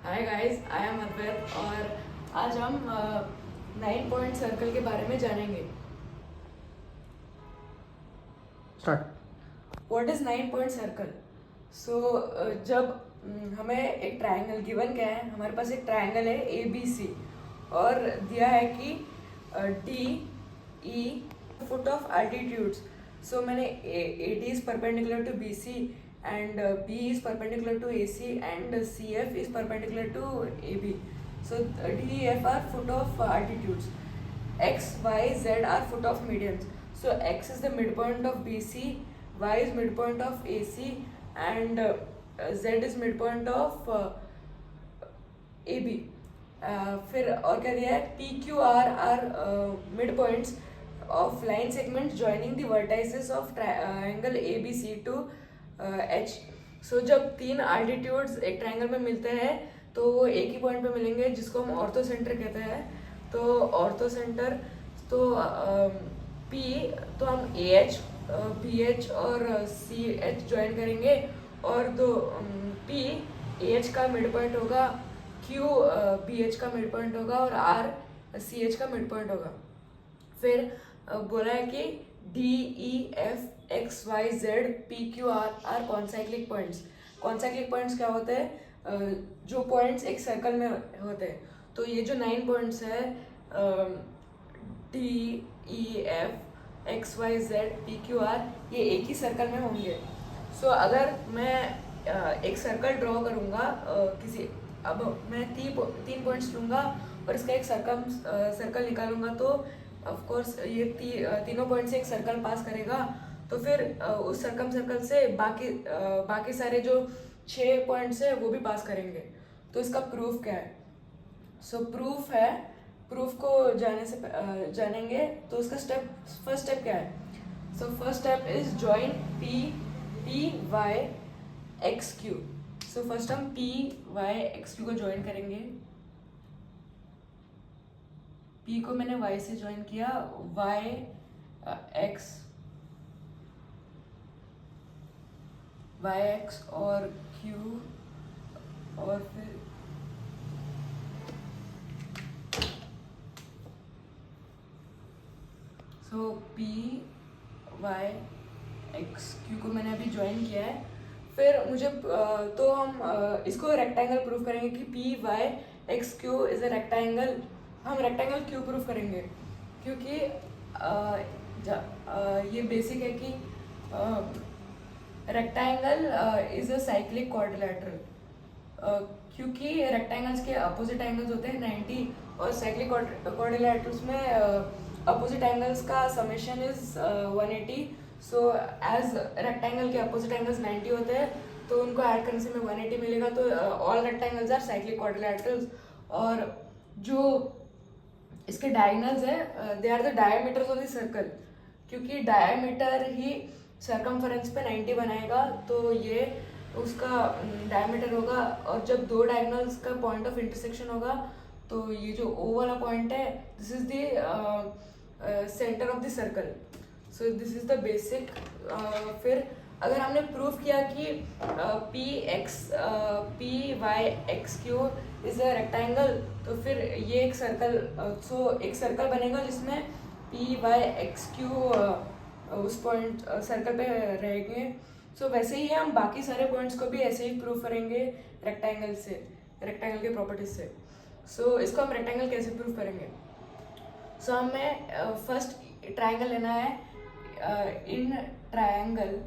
Hi guys, I am अद्वैत और आज हम 9 पॉइंट सर्कल के बारे में जानेंगे। Start. What is 9 point circle? So जब हमें एक ट्रायंगल गिवन क्या है, हमारे पास एक ट्रायंगल है ए बी सी और दिया है कि D E foot of altitudes. So मैंने A D is perpendicular to B C and B is perpendicular to AC and CF is perpendicular to AB. So D, E, F are foot of altitudes. X, Y, Z are foot of medians. So X is the midpoint of BC, Y is midpoint of AC and Z is midpoint of AB. फिर और क्या दिया है, P, Q, R are midpoints of line segments joining the vertices of triangle ABC to H. सो जब तीन altitudes एक triangle में मिलते हैं तो वो एक ही पॉइंट पे मिलेंगे जिसको हम ऑर्थो सेंटर कहते हैं। तो ऑर्थो सेंटर तो P तो हम AH, BH और CH ज्वाइन करेंगे और तो P AH का मिड पॉइंट होगा, Q BH का मिड पॉइंट होगा और R CH का मिड पॉइंट होगा। फिर बोला है कि D, E, F, X, Y, Z, P, Q, R are concyclic points. Concyclic points क्या होते हैं? जो पॉइंट्स एक सर्कल में होते हैं। तो ये जो 9 पॉइंट्स है D, E, F, X, Y, Z, P, Q, R ये एक ही सर्कल में होंगे। सो अगर मैं एक सर्कल ड्रॉ करूँगा किसी, अब मैं तीन पॉइंट्स लूँगा और इसका एक सर्कल निकालूंगा तो ऑफ कोर्स ये तीनों पॉइंट से एक सर्कल पास करेगा। तो फिर उस सर्कल से बाकी सारे जो 6 पॉइंट्स है वो भी पास करेंगे। तो इसका प्रूफ क्या है? सो प्रूफ को जानेंगे तो उसका फर्स्ट स्टेप क्या है? So first step is join P Y X Q. So first हम पी वाई एक्स क्यू को ज्वाइन करेंगे। P को मैंने Y से ज्वाइन किया, Y X और Q और फिर सो P Y X Q को मैंने अभी ज्वाइन किया है। फिर मुझे तो हम इसको रेक्टेंगल प्रूफ करेंगे कि P Y X Q is a rectangle. हम रेक्टेंगल क्यों प्रूफ करेंगे? क्योंकि ये बेसिक है कि rectangle is a cyclic quadrilateral. क्योंकि रेक्टेंगल्स के अपोजिट एंगल्स होते हैं 90 और साइक्लिक क्वाड्रिलेटरल्स में अपोजिट एंगल्स का summation is 180। So as rectangle के अपोजिट एंगल्स 90 होते हैं तो उनको ऐड करने से हमें 180 मिलेगा। तो all rectangles are cyclic quadrilaterals. और जो इसके डायगोनल्स है they are the diameters of the circle, क्योंकि डायमीटर ही सर्कमफरेंस पे 90 बनाएगा तो ये उसका डायमीटर होगा। और जब दो डायगोनल्स का पॉइंट ऑफ इंटरसेक्शन होगा तो ये जो O वाला पॉइंट है this is the centre of the circle. So this is the basic. फिर अगर हमने प्रूफ किया कि P Y X Q is a rectangle तो फिर ये एक सर्कल बनेगा जिसमें P Y X Q उस पॉइंट सर्कल पे रहेंगे। सो वैसे ही हम बाकी सारे पॉइंट्स को भी ऐसे ही प्रूफ करेंगे रेक्टेंगल के प्रॉपर्टीज से। सो इसको हम रेक्टेंगल कैसे प्रूफ करेंगे? सो हमें फर्स्ट ट्रायंगल लेना है। इन ट्रायंगल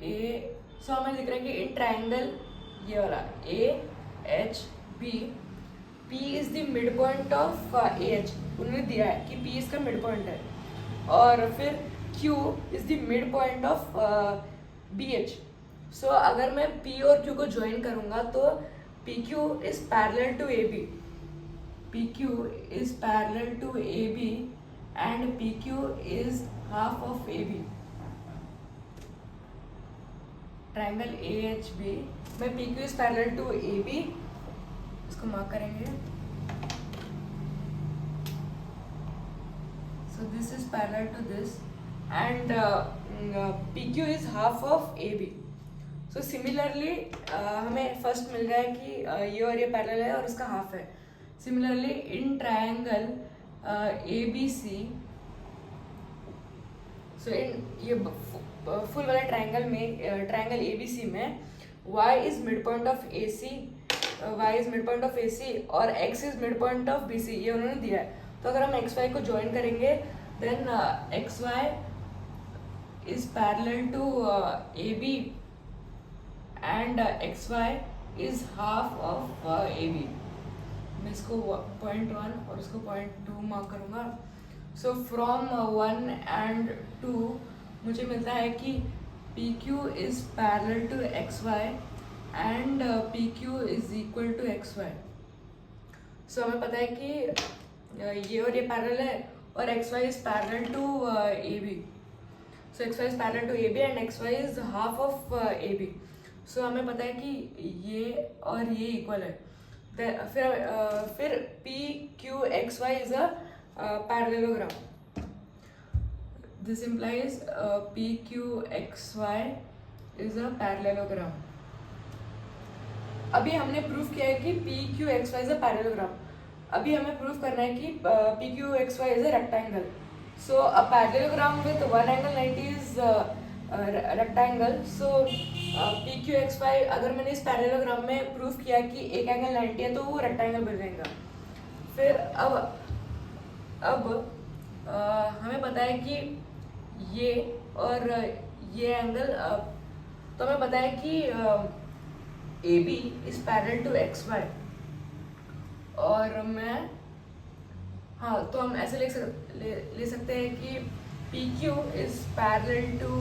ए, सो हमें लिख रहे हैं कि इन ट्रायंगल ये वाला AHB, P is the mid point of AH। उन्होंने दिया है कि P इसका मिड पॉइंट है और फिर Q is the mid point of BH। सो अगर मैं P और Q को ज्वाइन करूंगा तो PQ is parallel to AB। PQ is parallel to AB and PQ is half of AB. Triangle AHB में PQ is parallel to AB, इसको mark करेंगे। So this is parallel to this and PQ is half of AB. So similarly हमें first मिल रहा है कि ये और ये पैरेलल है और इसका हाफ है. सिमिलरली इन ट्रायंगल ABC, सो इन ये फुल वाला ट्रायंगल में, ट्रायंगल ABC में y is mid point of AC, y is mid point of AC और x is mid point of BC, ये उन्होंने दिया है. तो अगर हम xy को ज्वाइन करेंगे then xy is parallel to AB and xy is half of AB. मैं इसको .1 और इसको .2 मार्क करूँगा. सो फ्रॉम 1 and 2 मुझे मिलता है कि PQ is parallel to XY and PQ is equal to XY. सो हमें पता है कि ये और ये पैरेलल है और XY is parallel to AB. So XY is parallel to AB and XY is half of AB. So हमें पता है कि ये और ये इक्वल है. फिर PQXY is a parallelogram. This implies PQXY is a parallelogram. अभी हमने प्रूफ किया है कि PQXY is a parallelogram. अभी हमें प्रूफ करना है कि PQXY is a rectangle. So a parallelogram with one angle 90 is rectangle. So PQXY अगर मैंने इस पैरेललोग्राम में प्रूफ किया कि एक एंगल 90 है तो वो रेक्टेंगल बन जाएगा. फिर अब हमें पता है कि ये और ये एंगल, तो हमें पता है कि AB is parallel to XY और मैं तो हम ऐसे ले सकते हैं कि PQ is parallel to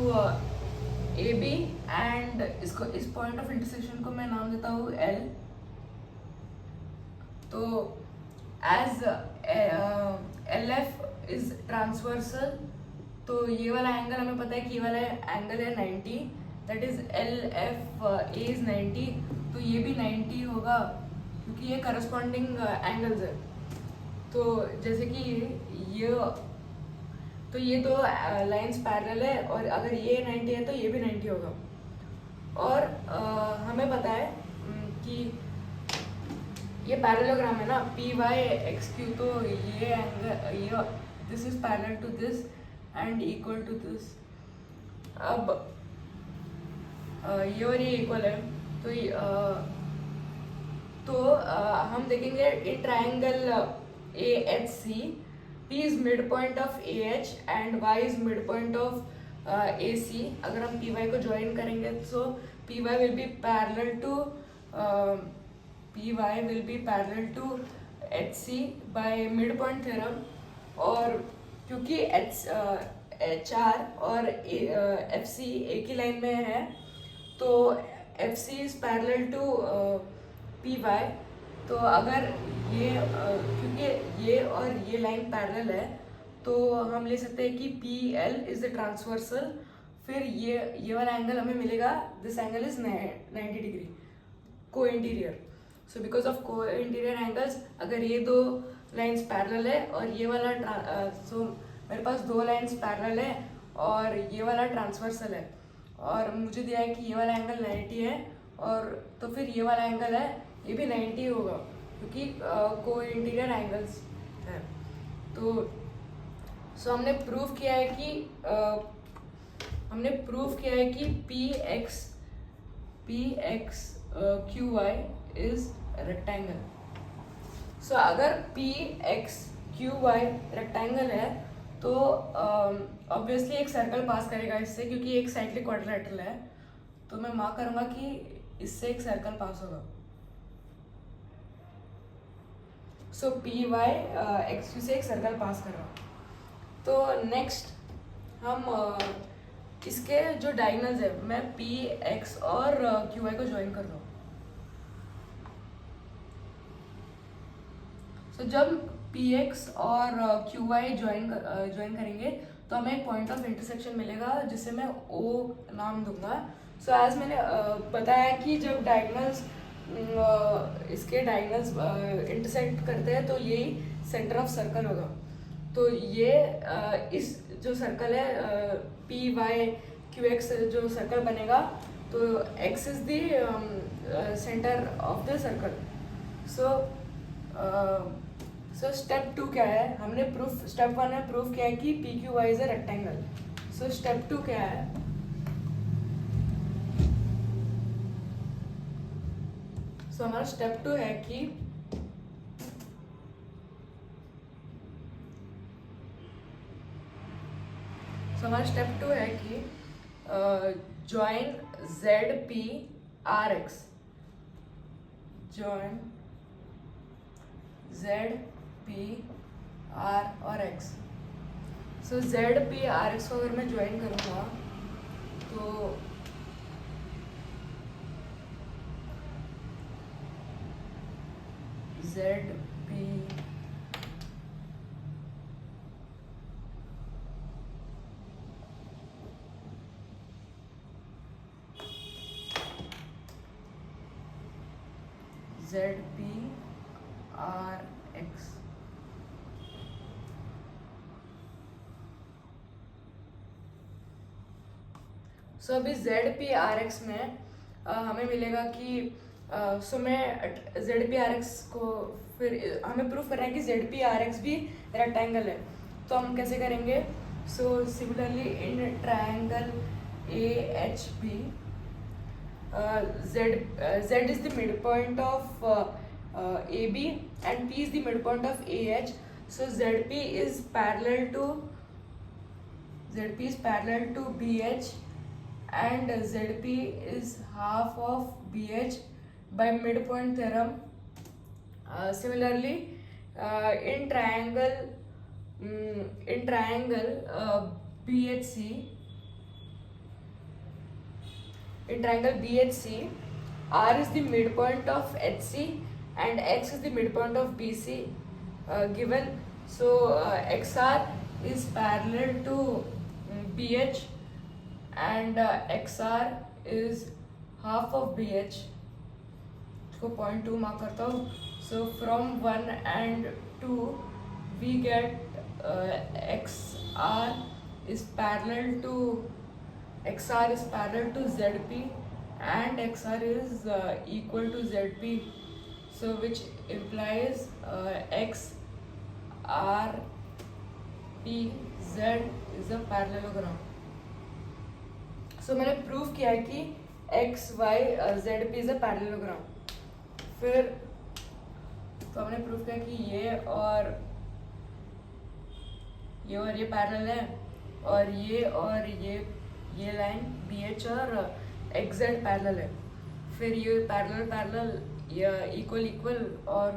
AB and इसको इस पॉइंट ऑफ इंटरसेक्शन को मैं नाम देता हूँ L. तो एज LF इज ट्रांसवर्सल, तो ये वाला एंगल हमें पता है कि ये वाला एंगल है 90, दैट इज LFA इज 90. तो ये भी 90 होगा क्योंकि ये करस्पॉन्डिंग एंगल्स है. तो जैसे कि ये दो लाइंस पैरेलल है और अगर ये 90 है तो ये भी 90 होगा. और हमें पता है कि ये पैरेललोग्राम है ना PYXQ, तो ये angle this is parallel to this and equal to this. अब ये और ये इक्वल है तो हम देखेंगे in triangle AHC P is midpoint of AH and Y is midpoint of AC. अगर हम PY को ज्वाइन करेंगे तो PY will be parallel to HC by midpoint theorem. और क्योंकि HR और FC एक ही लाइन में है तो FC is parallel to PY. तो अगर ये क्योंकि ये और ये लाइन पैरेलल है तो हम ले सकते हैं कि PL इज द ट्रांसवर्सल. फिर ये वाला एंगल हमें मिलेगा, दिस एंगल इज 90 डिग्री को इंटीरियर. सो बिकॉज ऑफ को इंटीरियर एंगल्स अगर ये दो लाइंस पैरेलल है और ये वाला सो मेरे पास दो लाइंस पैरेलल है और ये वाला ट्रांसवर्सल है और मुझे दिया है कि ये वाला एंगल 90 है और तो फिर ये वाला एंगल है ये भी 90 होगा क्योंकि को इंटीरियर एंगल्स है. तो हमने प्रूफ किया है कि PXQY इज रेक्टेंगल. सो अगर PXQY रेक्टेंगल है तो ऑब्वियसली एक सर्कल पास करेगा इससे क्योंकि एक साइक्लिक क्वाड्रिलेटरल है. तो मैं मार्क करूँगा कि इससे एक सर्कल पास होगा. सो PYXQ से एक सर्कल पास कर रहा हूँ. तो नेक्स्ट हम इसके जो डायगोनल्स है मैं PX और QY को ज्वाइन कर रहा हूँ. सो जब PX और QY ज्वाइन करेंगे तो हमें एक पॉइंट ऑफ इंटरसेक्शन मिलेगा जिसे मैं O नाम दूंगा. सो एज मैंने बताया कि जब डायगोनल्स इसके डायगोनल्स इंटरसेक्ट करते हैं तो यही सेंटर ऑफ सर्कल होगा. तो ये इस जो सर्कल है PYQX जो सर्कल बनेगा तो x is the centre of the circle. So step 2 क्या है, हमने प्रूफ, स्टेप 1 में प्रूफ किया है कि P Q Y is a rectangle. So step 2 क्या है, सो हमारा स्टेप 2 है कि हमारा स्टेप 2 है कि join Z P R X, join Z P R और X. So Z P R X को अगर मैं ज्वाइन करूँगा तो Z P Z P R X. So अभी जेड पी आर एक्स में हमें मिलेगा कि सो मैं जेड पी आर एक्स को फिर हमें प्रूफ करना है कि जेड पी आर एक्स भी रेक्टेंगल है. तो हम कैसे करेंगे, so similarly in triangle A H B, Z is the midpoint of AB and P is the midpoint of AH. So ZP is parallel to BH and ZP is half of BH by midpoint theorem. Similarly, in triangle BHC. In triangle BHC, R is the midpoint of HC and X is the midpoint of BC given. So XR is parallel to BH and XR is half of BH. इसको 0.2 mark करता हूँ. So from 1 and 2 we get XR is parallel to ZP and XR is equal to ZP, so which implies XRPZ is a parallelogram. So मैंने proof किया है कि XYZP is a parallelogram. फिर तो हमने प्रूफ किया कि ये पैरेलल है और ये लाइन BH और XZ पैरेलल है. फिर ये पैरेलल या इक्वल और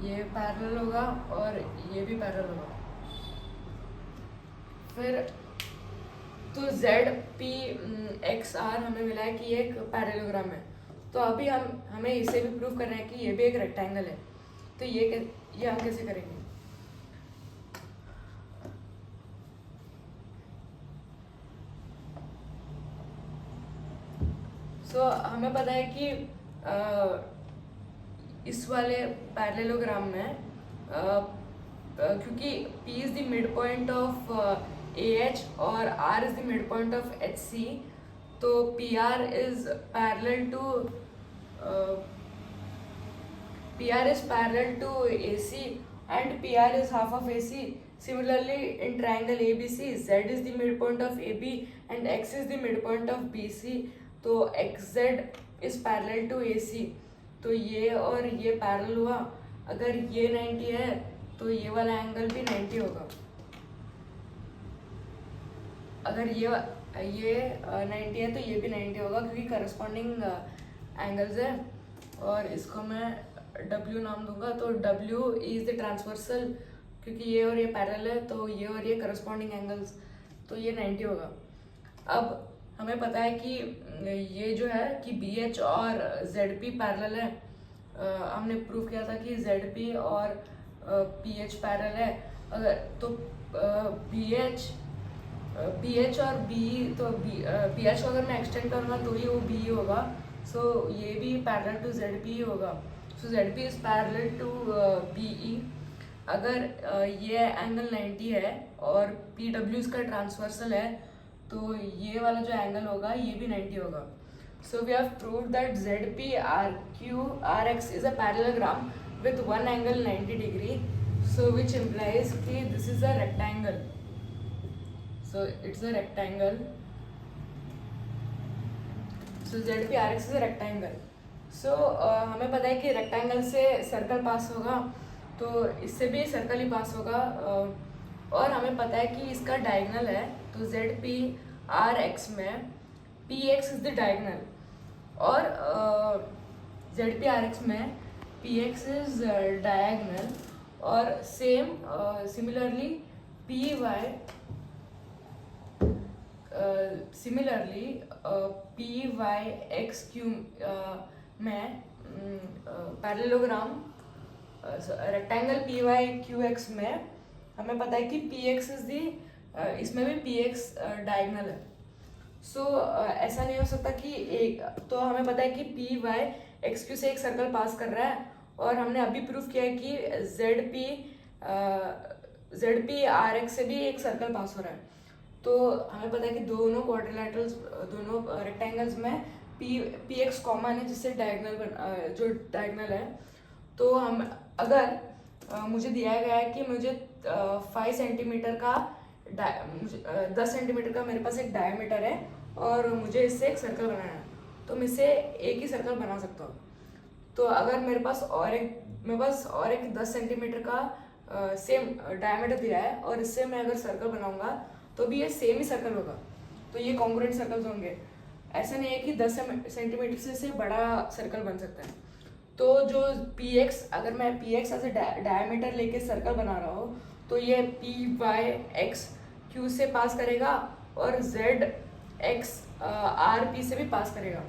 ये पैरेलल होगा और ये भी पैरेलल होगा. फिर तो ZPXR हमें मिला है कि ये एक पैरेललोग्राम है. तो अभी हमें इसे भी प्रूव करना है कि ये भी एक रेक्टेंगल है. तो ये हम कैसे करेंगे, हमें पता है कि इस वाले पैरेललोग्राम में क्योंकि P is the mid point of AH और R is the mid point of HC, तो PR is parallel to AC and PR is half of AC. Similarly, in triangle ABC, Z is the midpoint of AB and X is the midpoint of BC. तो XZ is parallel to AC. तो ये और ये parallel हुआ. अगर ये 90 है तो ये वाला एंगल भी 90 होगा. अगर ये 90 है तो ये भी 90 होगा क्योंकि करस्पॉन्डिंग एंगल्स है. और इसको मैं W नाम दूंगा. तो W इज द ट्रांसवर्सल, क्योंकि ये और ये पैरेलल है तो ये और ये करस्पॉन्डिंग एंगल्स, तो ये 90 होगा. अब हमें पता है कि ये जो है कि BH और ZP पैरेलल है. हमने प्रूव किया था कि ZP और PH पैरेलल है. अगर तो BH और BE, तो BH को अगर मैं एक्सटेंड करूँगा तो ही वो BE होगा. सो ये भी पैरेलल टू ZP ही होगा. So ZP is parallel to BE. अगर ये एंगल 90 है और पी डब्ल्यू इसका ट्रांसवर्सल है, तो ये वाला जो एंगल होगा ये भी 90 होगा. So we have proved that Z P R Q R X is a parallelogram with one angle 90 degree, so which implies कि this is a rectangle. So it's a rectangle. So ZPRX is a rectangle. So हमें पता है कि rectangle से circle पास होगा, तो इससे भी सर्कल ही पास होगा. और हमें पता है कि इसका डायगनल है, तो ZPRX में PX इज द डायगनल, और ZPRX में PX is diagonal, और similarly PYXQ में पैरेललोग्राम रेक्टेंगल PYQX में हमें पता है कि PX इज दी, इसमें भी PX डायगनल है. सो ऐसा नहीं हो सकता कि एक, तो हमें पता है कि PYXQ से एक सर्कल पास कर रहा है, और हमने अभी प्रूफ किया है कि ZPRX से भी एक सर्कल पास हो रहा है. तो हमें पता है कि दोनों क्वाड्रिलेटरल्स, दोनों रेक्टेंगल्स में PX कॉमन है, जिससे डायगनल जो डायगनल है. तो हम अगर मुझे दिया गया है कि मुझे 5 सेंटीमीटर का 10 सेंटीमीटर का मेरे पास एक डायमीटर है, और मुझे इससे एक सर्कल बनाना है, तो मैं इससे एक ही सर्कल बना सकता हूँ. तो अगर मेरे पास और एक 10 सेंटीमीटर का सेम डायमीटर दिया है, और इससे मैं अगर सर्कल बनाऊंगा तो भी ये सेम ही सर्कल होगा, तो ये कॉन्ग्रुएंट सर्कल्स होंगे. ऐसा नहीं है कि 10 सेंटीमीटर से बड़ा सर्कल बन सकता है. तो जो PX, अगर मैं PX एज ए डायमीटर लेके सर्कल बना रहा हूँ, तो ये PYXQ से पास करेगा, और ZXRP से भी पास करेगा.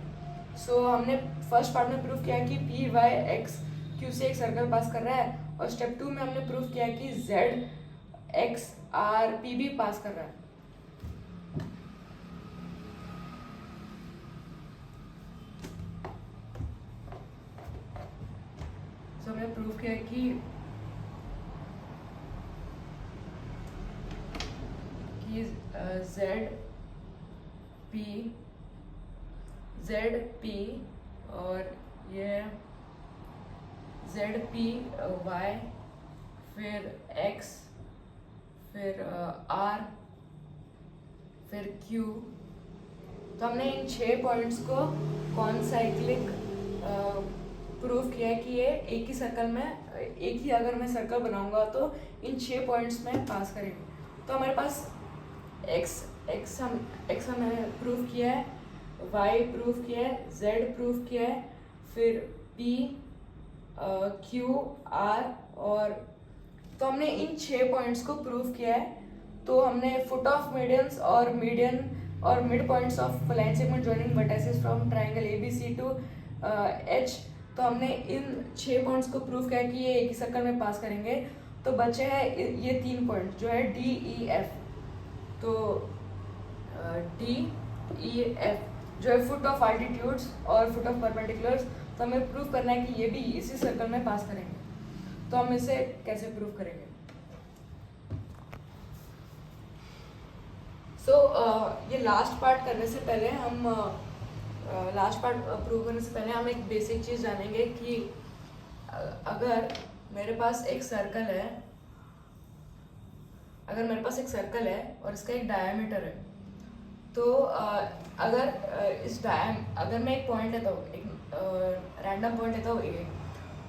सो हमने फर्स्ट पार्ट में प्रूव किया कि PYXQ से एक सर्कल पास कर रहा है, और स्टेप 2 में हमने प्रूव किया कि ZXRP भी पास कर रहा है. सो हमने प्रूव किया कि ZP और ये ZPY, फिर X, फिर R, फिर Q. तो हमने इन 6 पॉइंट्स को कॉनसाइक्लिक प्रूव किया है कि ये एक ही सर्कल में, एक ही अगर मैं सर्कल बनाऊंगा तो इन 6 पॉइंट्स में पास करेंगे. तो हमारे पास X हमने प्रूव किया है, Y प्रूव किया है, Z प्रूव किया है, फिर P, Q, R, और तो हमने इन 6 पॉइंट्स को प्रूव किया है. तो हमने फुट ऑफ मीडियंस और मीडियन और mid points of line segment joining vertices from triangle ABC to H. तो हमने इन 6 पॉइंट्स को प्रूव किया कि ये एक ही सर्कल में पास करेंगे. तो बचे हैं ये 3 पॉइंट जो है D, E, F. तो D, E, F जो है फुट ऑफ अल्टीट्यूड्स और फुट ऑफ परपेंडिकुलर्स. तो हमें प्रूव करना है कि ये भी इसी सर्कल में पास करेंगे. तो हम इसे कैसे प्रूव करेंगे? ये लास्ट पार्ट करने से पहले हम लास्ट पार्ट प्रूव करने से पहले हम एक बेसिक चीज़ जानेंगे कि अगर मेरे पास एक सर्कल है, और इसका एक डायमीटर है, तो अगर मैं एक पॉइंट लेता हूँ, एक रैंडम पॉइंट लेता हूँ A,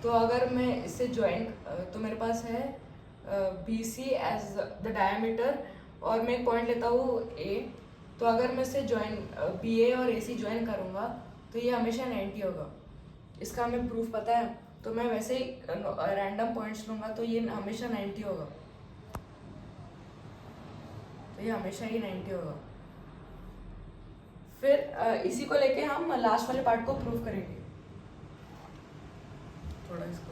तो अगर मैं इससे ज्वाइन, तो मेरे पास है BC एज द डायमीटर, और मैं एक पॉइंट लेता हूँ A, तो अगर मैं इससे BA और AC ज्वाइन करूँगा तो ये हमेशा 90 होगा. इसका हमें प्रूफ पता है. तो मैं वैसे ही रैंडम पॉइंट्स लूँगा तो ये हमेशा 90 होगा. तो ये हमेशा ही 90 होगा. फिर इसी को लेके हम लास्ट वाले पार्ट को प्रूव करेंगे. थोड़ा इसको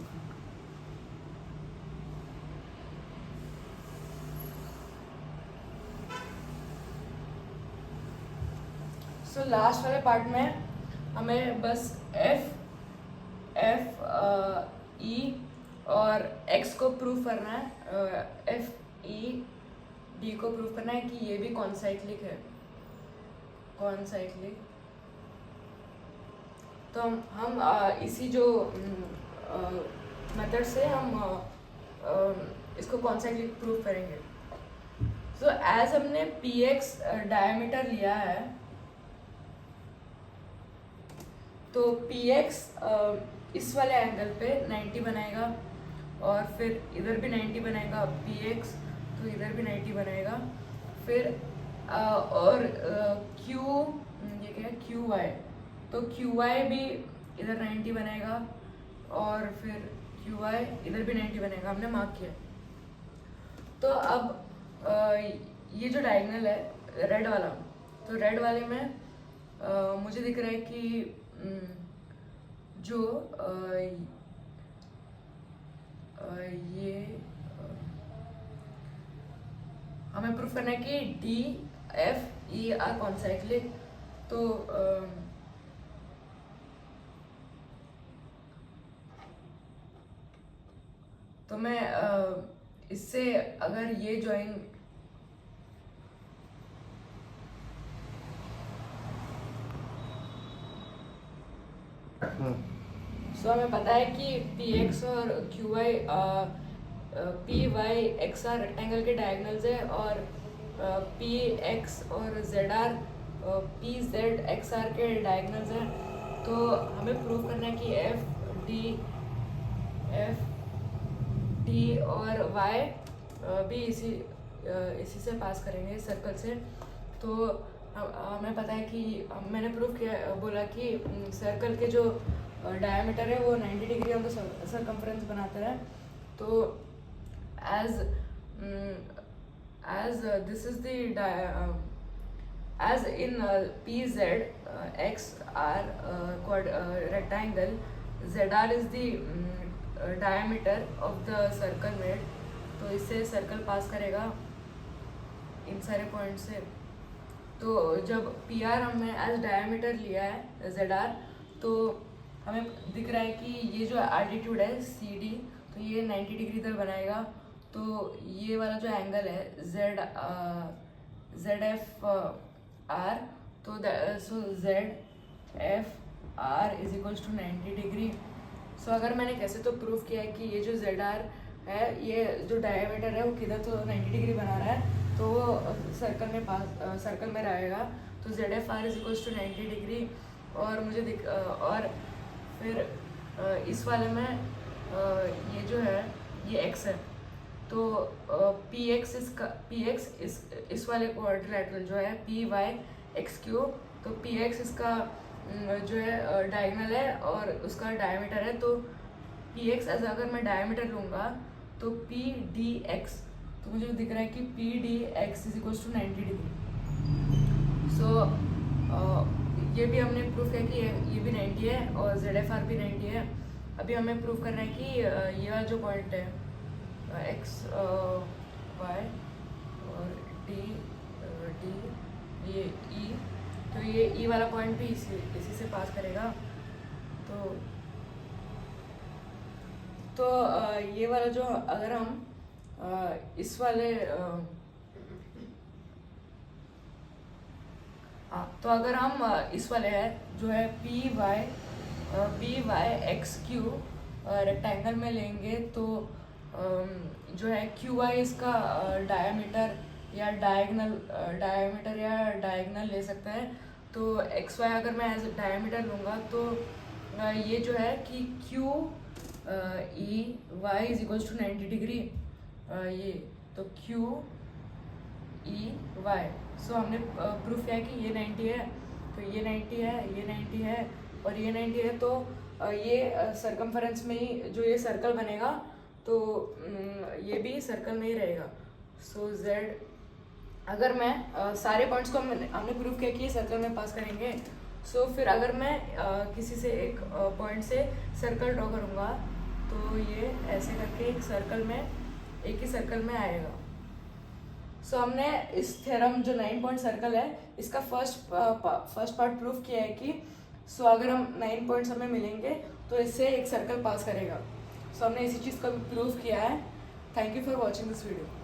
लास्ट वाले पार्ट में हमें बस F, E और x को प्रूव करना है, FED को प्रूव करना है कि ये भी कॉन्साइक्लिक है, कॉन्साइक्लिक। तो हम इसी जो मेथड से हम इसको कॉन्साइक्लिक प्रूव करेंगे। सो एज हमने px डायमीटर लिया है, तो px इस वाले एंगल पे 90 बनाएगा और फिर इधर भी 90 बनाएगा px, तो इधर भी 90 बनाएगा। फिर और q, ये क्या है, qy, तो qy भी इधर 90 बनाएगा और फिर qy इधर भी 90 बनेगा, हमने मार्क किया। तो अब ये जो डायगोनल है रेड वाला, तो रेड वाले में मुझे दिख रहा है कि जो ये हमें प्रूफ करना है कि DFE आर कॉन्साइक्लिक। तो मैं इससे अगर ये ज्वाइन सो हमें पता है कि px और qy PYXR रेक्टेंगल के डायगोनल्स है और PX और ZR PZXR के डायगोनल्स हैं। तो हमें प्रूव करना है कि FD और Y भी इसी से पास करेंगे, सर्कल से। तो हमें पता है कि मैंने प्रूव किया, बोला कि सर्कल के जो डायमीटर है वो 90 डिग्री ऑफ द सर्कम्फ्रेंस बनाता है। तो as this is the as in PZXR rectangle, ZR is the diameter of the circle made। तो इससे सर्कल पास करेगा इन सारे पॉइंट से। तो जब PR हमने एज डायमीटर लिया है ZR, तो हमें दिख रहा है कि ये जो एल्टीट्यूड है CD, तो ये 90 डिग्री इधर बनाएगा। तो ये वाला जो एंगल है ZFR, तो ZFR is equals to 90 degree. So अगर मैंने कैसे तो प्रूफ किया है कि ये जो ZR है, ये जो डायमीटर है वो किधर तो 90 डिग्री बना रहा है, तो वो सर्कल में रहेगा। तो ZFR is equals to 90 degree. और मुझे और फिर इस वाले में ये जो है ये x है, तो PX इस वाले क्वाड्रिलेटरल जो है PYXQ, तो PX इसका जो है डायगोनल है और उसका डायमीटर है। तो PX अगर मैं डायमीटर लूँगा तो PDX, तो मुझे दिख रहा है कि PDX is equals to 90 degree. So ये भी हमने प्रूफ किया कि ये भी 90 है और ZFR भी 90 है। अभी हमें प्रूफ करना है कि ये वाला जो पॉइंट है X Y और D ये E, तो ये E वाला पॉइंट भी इसी से पास करेगा। तो ये वाला जो अगर हम इस वाले तो अगर हम इस वाले है जो है PYXQ रेक्टेंगल में लेंगे, तो जो है QY इसका डायमीटर या डायगोनल ले सकता है। तो XY अगर मैं एज डायमीटर लूँगा तो ये जो है कि QEY is equals to 90 degree, ये तो QEY। सो हमने प्रूफ किया कि ये 90 है, तो ये 90 है, ये 90 है और ये 90 है। तो ये सर्कमफरेंस में ही जो ये सर्कल बनेगा, तो ये भी सर्कल में ही रहेगा। सो Z अगर मैं सारे पॉइंट्स को हमने प्रूफ किया कि ये सर्कल में पास करेंगे। सो फिर अगर मैं किसी से एक पॉइंट से सर्कल ड्रॉ करूँगा, तो ये ऐसे करके एक ही सर्कल में आएगा। सो हमने इस थ्योरम जो 9 पॉइंट सर्कल है, इसका फर्स्ट पार्ट प्रूफ किया है कि अगर हम 9 पॉइंट्स हमें मिलेंगे तो इससे एक सर्कल पास करेगा। सो हमने इसी चीज़ को प्रूव किया है. Thank you for watching this video.